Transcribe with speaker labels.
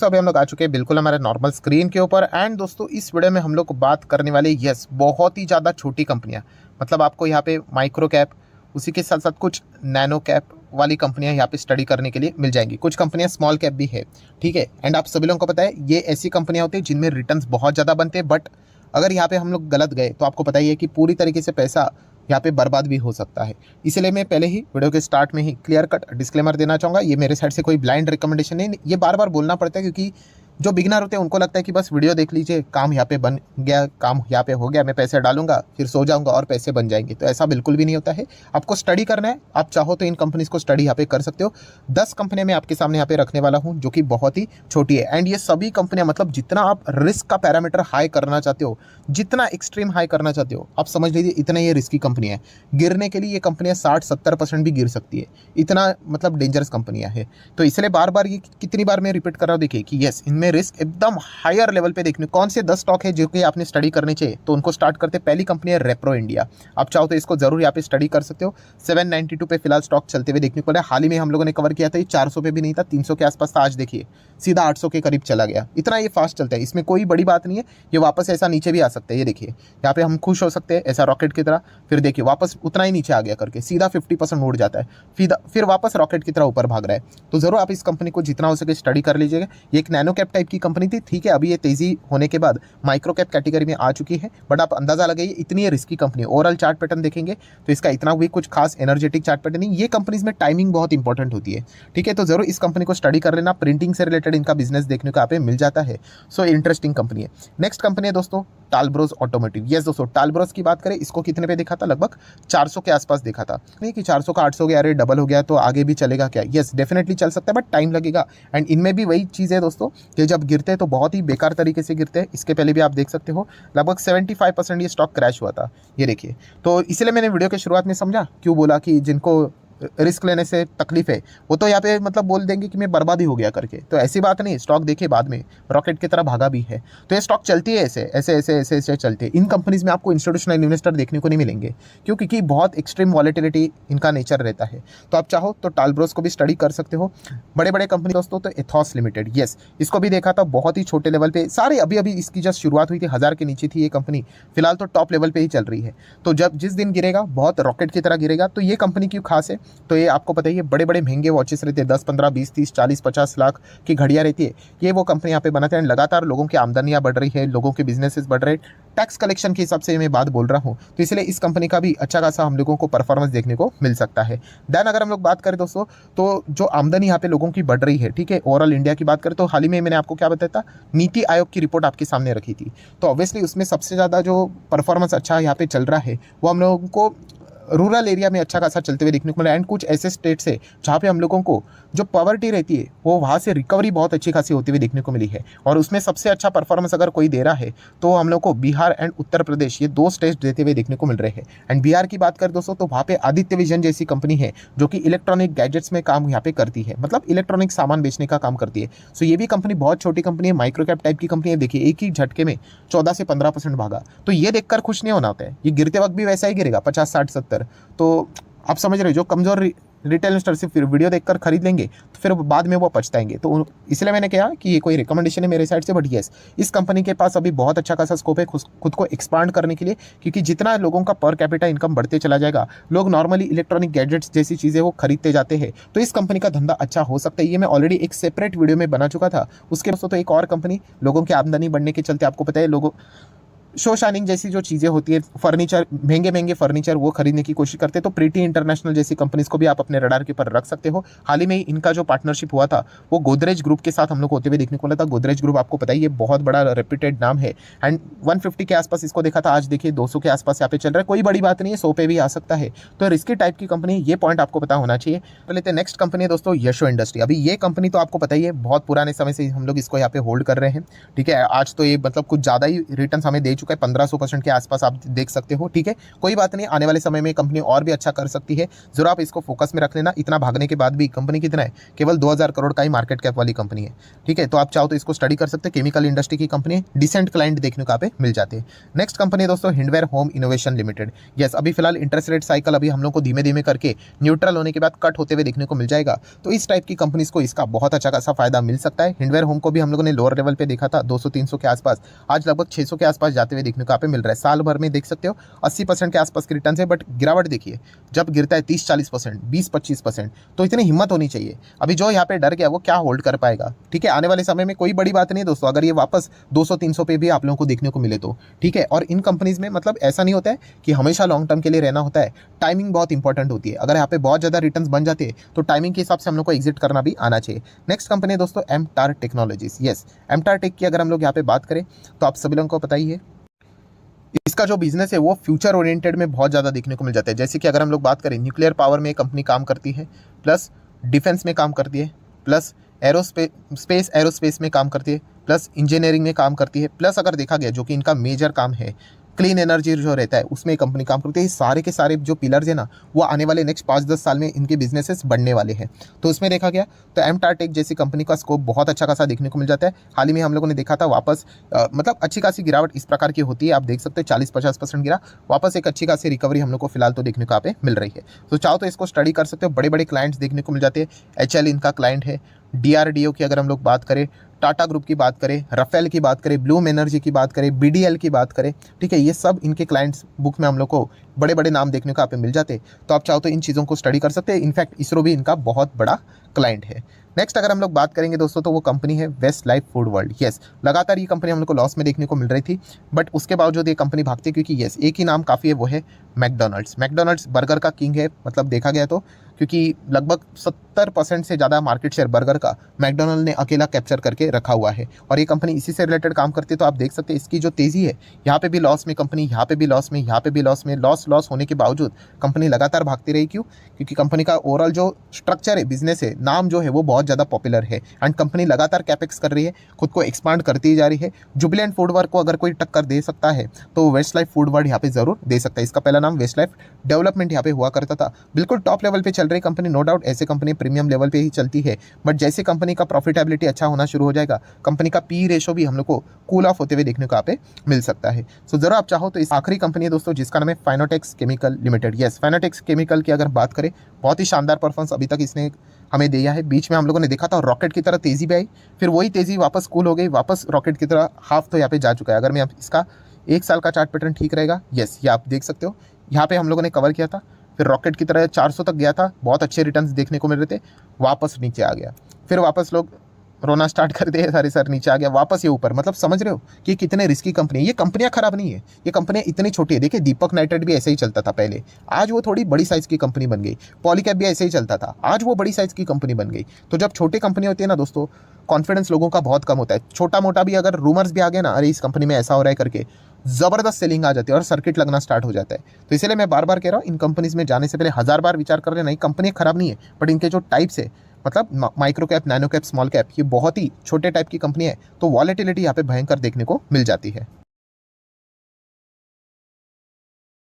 Speaker 1: दोस्तों अभी हम लोग आ चुके हैं बिल्कुल हमारे नॉर्मल स्क्रीन के ऊपर। एंड दोस्तों इस वीडियो में हम लोग बात करने वाले बहुत ही ज़्यादा छोटी कंपनियां, मतलब आपको यहाँ पे माइक्रो कैप, उसी के साथ साथ कुछ नैनो कैप वाली कंपनियां यहाँ पे स्टडी करने के लिए मिल जाएंगी। कुछ कंपनियां स्मॉल कैप भी है, ठीक है। एंड आप सभी लोगों को पता है ये ऐसी कंपनियां होती है जिनमें रिटर्न्स बहुत ज़्यादा बनते हैं, बट अगर यहाँ पे हम लोग गलत गए तो आपको पता ही है कि पूरी तरीके से पैसा यहाँ पे बर्बाद भी हो सकता है। इसलिए मैं पहले ही वीडियो के स्टार्ट में ही क्लियर कट डिस्क्लेमर देना चाहूँगा, ये मेरे साइड से कोई ब्लाइंड रिकमेंडेशन नहीं। ये बार बार बोलना पड़ता है क्योंकि जो बिगिनर होते हैं उनको लगता है कि बस वीडियो देख लीजिए, काम यहाँ पे बन गया, काम यहाँ पे हो गया, मैं पैसे डालूंगा फिर सो जाऊंगा और पैसे बन जाएंगे। तो ऐसा बिल्कुल भी नहीं होता है। आपको स्टडी करना है, आप चाहो तो इन कंपनीज को स्टडी यहाँ पे कर सकते हो। 10 कंपनियां मैं आपके सामने यहाँ पे रखने वाला हूँ जो कि बहुत ही छोटी है। एंड ये सभी कंपनियां, मतलब जितना आप रिस्क का पैरामीटर हाई करना चाहते हो, जितना एक्सट्रीम हाई करना चाहते हो, आप समझ लीजिए इतना ये रिस्की कंपनियां है। गिरने के लिए ये कंपनियां 60-70% भी गिर सकती है, इतना मतलब डेंजरस कंपनियां है। तो इसलिए बार बार ये कितनी बार मैं रिपीट कर रहा हूँ, देखिए कि यस इनमें रिस्क एकदम हायर लेवल पे देखने। कौन से 10 स्टॉक है जो कि आपने स्टडी करने चाहिए, तो उनको स्टार्ट करते। पहली कंपनी है रेप्रो इंडिया। आप चाहो तो इसको जरूर यहाँ पे स्टडी कर सकते हो। 792 पे फिलहाल स्टॉक चलते हुए देखने को मिला। हाल ही में हम लोगों ने कवर किया था, ये 400 पे भी नहीं था, 300 के आसपास था। आज देखिए सीधा 800 के करीब चला गया। इतना ये फास्ट चलता है, इसमें कोई बड़ी बात नहीं है। ये वापस ऐसा नीचे भी आ सकते हैं, ये देखिए यहाँ पे हम खुश हो सकते हैं ऐसा रॉकेट की तरह, फिर देखिए वापस उतना ही नीचे आ गया करके सीधा 50% उड़ जाता है, फिर वापस रॉकेट की तरह ऊपर भाग रहा है। तो जरूर आप इस कंपनी को जितना हो सके स्टडी कर लीजिएगा। ये एक नैनो कैप टाइप की कंपनी थी, ठीक है। अभी ये तेजी होने के बाद माइक्रो कैप कैटेगरी में आ चुकी है, बट आप अंदाजा लगाइए इतनी risky company. Overall chart pattern देखेंगे तो इसका इतना भी कुछ खास एनर्जेटिक चार्ट पैटर्न नहीं। ये कंपनीज में टाइमिंग बहुत इंपॉर्टेंट होती है, ठीक है। तो जरूर इस कंपनी को स्टडी कर लेना। प्रिंटिंग से रिलेटेड इनका बिजनेस देखने को यहाँ पे मिल जाता है। सो इंटरेस्टिंग कंपनी है। नेक्स्ट कंपनी है दोस्तों टालब्रोज ऑटोमोटिव। यस दोस्तों, टालब्रोज की बात करें, इसको कितने पे देखा था, लगभग 400 के आसपास देखा था। नहीं कि 400 का 800 गया, अरे डबल हो गया तो आगे भी चलेगा क्या? यस डेफिनेटली चल सकता है, बट टाइम लगेगा। एंड इनमें भी वही चीज़ है दोस्तों कि जब गिरते हैं तो बहुत ही बेकार तरीके से गिरते हैं। इसके पहले भी आप देख सकते हो लगभग 75% ये स्टॉक क्रैश हुआ था, ये देखिए। तो इसलिए मैंने वीडियो के शुरुआत में समझा क्यों बोला कि जिनको रिस्क लेने से तकलीफ है वो तो यहाँ पे मतलब बोल देंगे कि मैं बर्बादी हो गया करके। तो ऐसी बात नहीं, स्टॉक देखिए बाद में रॉकेट की तरह भागा भी है। तो ये स्टॉक चलती है ऐसे ऐसे ऐसे ऐसे ऐसे चलती है। इन कंपनीज में आपको इंस्टीट्यूशनल इन्वेस्टर देखने को नहीं मिलेंगे, क्योंकि बहुत एक्सट्रीम वॉलेटिलिटी इनका नेचर रहता है। तो आप चाहो तो टालब्रोज को भी स्टडी कर सकते हो। बड़े बड़े कंपनी दोस्तों तो एथॉस लिमिटेड, यस इसको भी देखा था बहुत ही छोटे लेवल पे। सारे अभी अभी इसकी जस्ट शुरुआत हुई थी, 1000 के नीचे थी ये कंपनी, फिलहाल तो टॉप लेवल पे ही चल रही है। तो जब जिस दिन गिरेगा बहुत रॉकेट की तरह गिरेगा। तो ये कंपनी क्यों खास है, तो ये आपको पता है ये बड़े बड़े महंगे वॉचेस रहते हैं, 10, 15, 20, 30, 40, 50 लाख की घड़ियां रहती है। ये वो कंपनी यहाँ पे बनाते हैं। लगातार लोगों की आमदनियां बढ़ रही है, लोगों के बिजनेसेस बढ़ रहे हैं। टैक्स कलेक्शन के हिसाब से मैं बात बोल रहा हूँ, तो इसलिए इस कंपनी का भी अच्छा खासा हम लोगों को परफॉर्मेंस देखने को मिल सकता है। देन अगर हम लोग बात करें दोस्तों, तो जो आमदनी यहाँ पे लोगों की बढ़ रही है, ठीक है, ओवरऑल इंडिया की बात करें तो हाल ही में मैंने आपको क्या बताया था, नीति आयोग की रिपोर्ट आपके सामने रखी थी। तो ऑब्वियसली उसमें सबसे ज़्यादा जो परफॉर्मेंस अच्छा यहाँ पे चल रहा है वो हम लोगों को रूरल एरिया में अच्छा खासा चलते हुए देखने को मिला। एंड कुछ ऐसे स्टेट्स है जहाँ पे हम लोगों को जो पॉवर्टी रहती है वो वहाँ से रिकवरी बहुत अच्छी खासी होती हुई देखने को मिली है। और उसमें सबसे अच्छा परफॉर्मेंस अगर कोई दे रहा है तो हम लोग को बिहार एंड उत्तर प्रदेश, ये 2 स्टेट्स देते हुए देखने को मिल रहे हैं। एंड बिहार की बात करें दोस्तों तो वहाँ पे आदित्य विजन जैसी कंपनी है जो कि इलेक्ट्रॉनिक गैजेट्स में काम यहाँ पे करती है, मतलब इलेक्ट्रॉनिक सामान बेचने का काम करती है। सो ये भी कंपनी बहुत छोटी कंपनी है, माइक्रो कैप टाइप की कंपनी है। देखिए एक ही झटके में 14 से 15% भागा। तो ये देखकर खुश नहीं होना होता है, ये गिरते वक्त भी वैसा ही गिरेगा 50, 60, 70। तो आप समझ रहे हो, जो कमजोर रिटेल इन्वेस्टर सिर्फ वीडियो देखकर खरीद लेंगे तो फिर बाद में वो पछताएंगे। तो इसलिए मैंने कहा कि ये कोई रिकमेंडेशन है मेरे साइड से, बट यस इस कंपनी के पास अभी बहुत अच्छा खासा स्कोप है खुद को एक्सपांड करने के लिए, क्योंकि जितना लोगों का पर कैपिटा इनकम बढ़ते चला जाएगा, लोग नॉर्मली इलेक्ट्रॉनिक गैजेट्स जैसी चीज़ें वो खरीदते जाते हैं, तो इस कंपनी का धंधा अच्छा हो सकता है। ये मैं ऑलरेडी एक सेपरेट वीडियो में बना चुका था। उसके दोस्तों तो एक और कंपनी, लोगों की आमदनी बढ़ने के चलते आपको पता है लोगों शो शाइनिंग जैसी जो चीज़ें होती है, फर्नीचर, महंगे महंगे फर्नीचर वो खरीदने की कोशिश करते हैं। तो प्रीटी इंटरनेशनल जैसी कंपनीज को भी आप अपने रडार के ऊपर रख सकते हो। हाल ही में इनका जो पार्टनरशिप हुआ था वो गोदरेज ग्रुप के साथ हम लोग होते हुए देखने को मिला था। गोदरेज ग्रुप आपको पता है ये बहुत बड़ा रेप्यूटेड नाम है। एंड 150 के आसपास इसको देखा था, आज देखिए 200 के आसपास यहाँ पे चल रहा है। कोई बड़ी बात नहीं है, 100 पे भी आ सकता है। तो रिस्की टाइप की कंपनी, ये पॉइंट आपको पता होना चाहिए। तो लेते नेक्स्ट कंपनी है दोस्तों यशो इंडस्ट्री। अभी ये कंपनी तो आपको पता ही है, बहुत पुराने समय से हम लोग इसको यहाँ पे होल्ड कर रहे हैं, ठीक है। आज तो ये मतलब कुछ ज़्यादा ही रिटर्न हमें दे चुका है, 1500% के आसपास आप देख सकते हो। ठीक है, कोई बात नहीं, आने वाले समय में कंपनी और भी अच्छा कर सकती है, जरूर आप इसको फोकस में रख लेना। इतना भागने के बाद भी कंपनी कितना है, केवल 2000 करोड़ का ही मार्केट कैप वाली कंपनी है। ठीक है, तो आप चाहो तो इसको स्टडी कर सकते हैं। केमिकल इंडस्ट्री की कंपनी है, डिसेंट क्लाइंट देखने को यहाँ पे मिल जाते हैं। नेक्स्ट कंपनी है दोस्तों Hindware home innovation limited. Yes, अभी फिलहाल इंटरेस्ट रेट साइकिल अभी हम लोग को धीमे धीमे करके न्यूट्रल होने के बाद कट होते हुए देखने को मिल जाएगा, तो इस टाइप की कंपनीज को इसका बहुत अच्छा खासा फायदा मिल सकता है। हिंडवेयर होम को भी हम लोगों ने लोअर लेवल पे देखा था 200-300 के आसपास, आज लगभग 600 के आसपास जाते हुए देखने को यहाँ पे मिल रहा है। साल भर में देख सकते हो 80% के आसपास के रिटर्न है, बट गिरावट देखिए, जब गिरता है 30-40%, 20-25%, तो इतनी हिम्मत होनी चाहिए। अभी जो यहाँ पे डर गया वो क्या होल्ड कर पाएगा। ठीक है, आने वाले समय में कोई बड़ी बात नहीं दोस्तों, अगर ये वापस 200-300 पे भी आप लोगों को देखने को मिले तो। ठीक है, और इन कंपनीज में मतलब ऐसा नहीं होता है कि हमेशा लॉन्ग टर्म के लिए रहना होता है, टाइमिंग बहुत इंपॉर्टेंट होती है। अगर यहाँ पे बहुत ज़्यादा रिटर्न्स बन जाते हैं तो टाइमिंग के हिसाब से हम लोग को एग्जिट करना भी आना चाहिए। नेक्स्ट कंपनी है दोस्तों एमटार टेक्नोलॉजीज। यस, एमटार टेक की अगर हम लोग यहाँ पे बात करें तो आप सभी लोगों को पता ही है, इसका जो बिजनेस है वो फ्यूचर ओरिएंटेड में बहुत ज़्यादा देखने को मिल जाता है। जैसे कि अगर हम लोग बात करें, न्यूक्लियर पावर में कंपनी काम करती है, प्लस डिफेंस में काम करती है, प्लस एरोस्पेस में काम करती है, प्लस इंजीनियरिंग में काम करती है, प्लस अगर देखा गया जो कि इनका मेजर काम है क्लीन एनर्जी जो रहता है उसमें कंपनी काम करती है। सारे के सारे जो पिलर्स है ना, वो आने वाले नेक्स्ट 5-10 साल में इनके बिजनेसेस बढ़ने वाले हैं। तो उसमें देखा गया तो एमटार टेक जैसी कंपनी का स्कोप बहुत अच्छा खासा देखने को मिल जाता है। हाल ही में हम लोगों ने देखा था वापस मतलब अच्छी खासी गिरावट इस प्रकार की होती है, आप देख सकते हो 40-50% गिरा, वापस एक अच्छी खासी रिकवरी हम लोग को फिलहाल तो देखने को यहाँ पे मिल रही है। तो चाहो तो इसको स्टडी कर सकते हो, बड़े बड़े क्लाइंट्स देखने को मिल जाते हैं। HL इनका क्लाइंट है, DRDO की अगर हम लोग बात करें, टाटा ग्रुप की बात करें, रफेल की बात करें, ब्लूम एनर्जी की बात करें, BDL की बात करें, ठीक है, ये सब इनके क्लाइंट्स बुक में हम लोग को बड़े बड़े नाम देखने को यहाँ पे मिल जाते हैं। तो आप चाहो तो इन चीज़ों को स्टडी कर सकते हैं। इनफैक्ट इसरो भी इनका बहुत बड़ा क्लाइंट है। नेक्स्ट अगर हम लोग बात करेंगे दोस्तों तो वो कंपनी है Westlife Foodworld. Yes, लगातार ये कंपनी हम लोग को लॉस में देखने को मिल रही थी, बट उसके बावजूद ये कंपनी भागती है, क्योंकि यस एक ही नाम काफ़ी है, वो है मैकडोनल्ड्स। मैकडोनल्ड्स बर्गर का किंग है, मतलब देखा गया तो, क्योंकि लगभग 70% से ज़्यादा मार्केट शेयर बर्गर का मैकडोनल्ड ने अकेला कैप्चर करके रखा हुआ है, और ये कंपनी इसी से रिलेटेड काम करती है। तो आप देख सकते हैं इसकी जो तेज़ी है, यहाँ पे भी लॉस में कंपनी, यहाँ पे भी लॉस में, यहाँ पे भी लॉस में, लॉस होने के बावजूद कंपनी लगातार भागती रही। क्यों? क्योंकि कंपनी का ओवरऑल जो स्ट्रक्चर है, बिजनेस है, नाम जो है वो बहुत ज़्यादा पॉपुलर है, एंड कंपनी लगातार कैपेक्स कर रही है, खुद को एक्सपांड करती जा रही है। जुबिलेंट फूड वर्ल्ड को अगर कोई टक्कर दे सकता है तो वेस्ट लाइफ फूड वर्ल्ड यहाँ पे जरूर दे सकता है। इसका पहला नाम वेस्ट लाइफ डेवलपमेंट यहाँ पे हुआ करता था। बिल्कुल टॉप लेवल पे चल रही कंपनी, नो डाउट ऐसे कंपनी प्रीमियम लेवल पे ही चलती है, बट जैसे कंपनी का प्रॉफिटेबिलिटी अच्छा होना शुरू हो जाएगा, कंपनी का पी रेशो भी हम लोग को कूल ऑफ होते हुए देखने को यहाँ पे मिल सकता है। सो जरा आप चाहो तो इस आखिरी कंपनी है दोस्तों जिसका नाम है Fineotex chemical limited. Yes, Fineotex chemical की अगर बात करें, बहुत ही शानदार परफॉर्मेंस अभी तक इसने हमें दिया है। बीच में हम लोगों ने देखा था रॉकेट की तरह तेज़ी भी आई, फिर वही तेज़ी वापस कूल हो गई, वापस रॉकेट की तरह हाफ तो यहाँ पे जा चुका है। अगर मैं इसका 1 साल का चार्ट पैटर्न ठीक रहेगा, यस ये आप देख सकते हो, यहाँ पे हम लोगों ने कवर किया था, फिर रॉकेट की तरह 400 तक गया था, बहुत अच्छे रिटर्न्स देखने को मिल रहे थे, वापस नीचे आ गया, फिर वापस लोग रोना स्टार्ट कर दिए, सारे सर नीचे आ गया, वापस ये ऊपर। मतलब समझ रहे हो कि कितने रिस्की कंपनी है ये। कंपनियां खराब नहीं है, ये कंपनियां इतनी छोटी है। देखिए दीपक नाइट्रेट भी ऐसे ही चलता था पहले, आज वो थोड़ी बड़ी साइज़ की कंपनी बन गई। पॉलीकैब भी ऐसे ही चलता था, आज वो बड़ी साइज़ की कंपनी बन गई। तो जब छोटी कंपनी होती है ना दोस्तों, कॉन्फिडेंस लोगों का बहुत कम होता है। छोटा मोटा भी अगर रूमर्स भी आ गए ना, अरे इस कंपनी में ऐसा हो रहा है करके, ज़बरदस्त सेलिंग आ जाती है और सर्किट लगना स्टार्ट हो जाता है। तो इसलिए मैं बार बार कह रहा हूँ, इन कंपनीज में जाने से पहले 1000 बार विचार कर लेना। कंपनी खराब नहीं है, बट इनके जो टाइप्स है, मतलब micro cap, nano cap, small cap, ये बहुत ही छोटे टाइप की कंपनी है, तो वॉलेटिलिटी यहाँ पे भयंकर देखने को मिल जाती है।